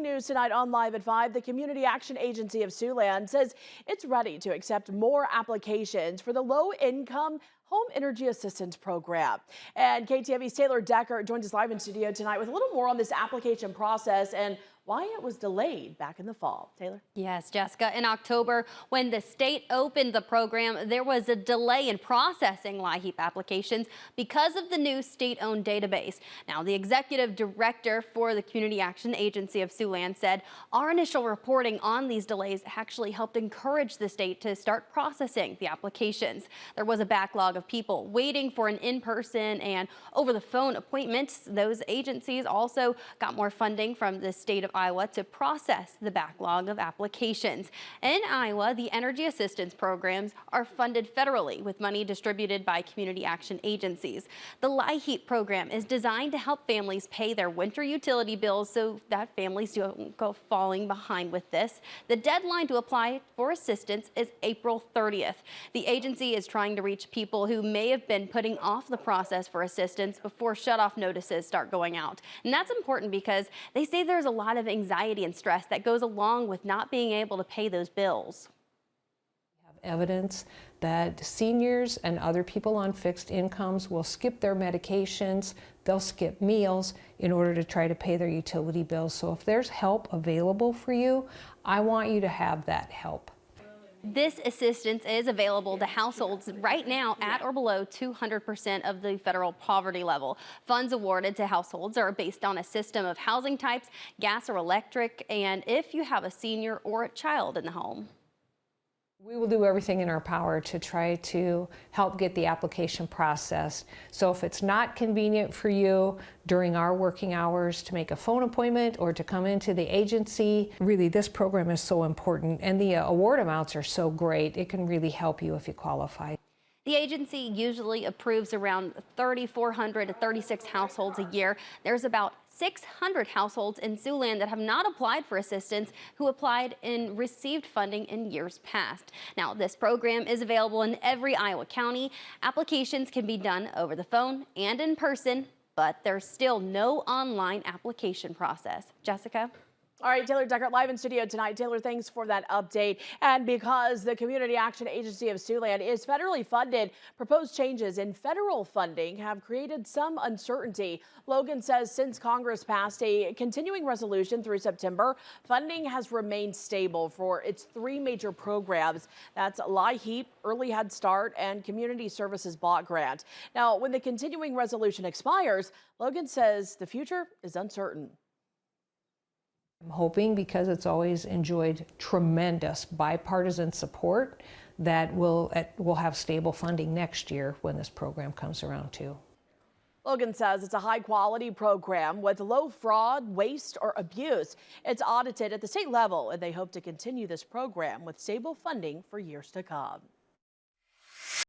news tonight on Live at 5. The Community Action Agency of Siouxland says it's ready to accept more applications for the low-income Home Energy Assistance Program. And KTV's Taylor Decker joins us live in studio tonight with a little more on this application process and why it was delayed back in the fall. Taylor? Yes, Jessica. In October, when the state opened the program, there was a delay in processing LIHEAP applications because of the new state-owned database. Now, the executive director for the Community Action Agency of Siouxland said our initial reporting on these delays actually helped encourage the state to start processing the applications. There was a backlog of people waiting for an in-person and over-the-phone appointments. Those agencies also got more funding from the state of Iowa to process the backlog of applications. In Iowa, the energy assistance programs are funded federally with money distributed by community action agencies. The LIHEAP program is designed to help families pay their winter utility bills so that families don't go falling behind with this. The deadline to apply for assistance is April 30th. The agency is trying to reach people who may have been putting off the process for assistance before shutoff notices start going out. And that's important because they say there's a lot of anxiety and stress that goes along with not being able to pay those bills. We have evidence that seniors and other people on fixed incomes will skip their medications, they'll skip meals in order to try to pay their utility bills. So if there's help available for you, I want you to have that help. This assistance is available to households right now at or below 200% of the federal poverty level. Funds awarded to households are based on a system of housing types, gas or electric, and if you have a senior or a child in the home. We will do everything in our power to try to help get the application processed. So if it's not convenient for you during our working hours to make a phone appointment or to come into the agency, really this program is so important and the award amounts are so great. It can really help you if you qualify. The agency usually approves around 3,400 to 36 households a year. There's about 600 households in Siouxland that have not applied for assistance who applied and received funding in years past. Now, this program is available in every Iowa county. Applications can be done over the phone and in person, but there's still no online application process. Jessica? All right, Taylor Decker live in studio tonight. Taylor, thanks for that update. And because the Community Action Agency of Siouxland is federally funded, proposed changes in federal funding have created some uncertainty. Logan says since Congress passed a continuing resolution through September, funding has remained stable for its three major programs. That's LIHEAP, Early Head Start, and Community Services Block Grant. Now, when the continuing resolution expires, Logan says the future is uncertain. I'm hoping, because it's always enjoyed tremendous bipartisan support, that we'll have stable funding next year when this program comes around too. Logan says it's a high-quality program with low fraud, waste, or abuse. It's audited at the state level, and they hope to continue this program with stable funding for years to come.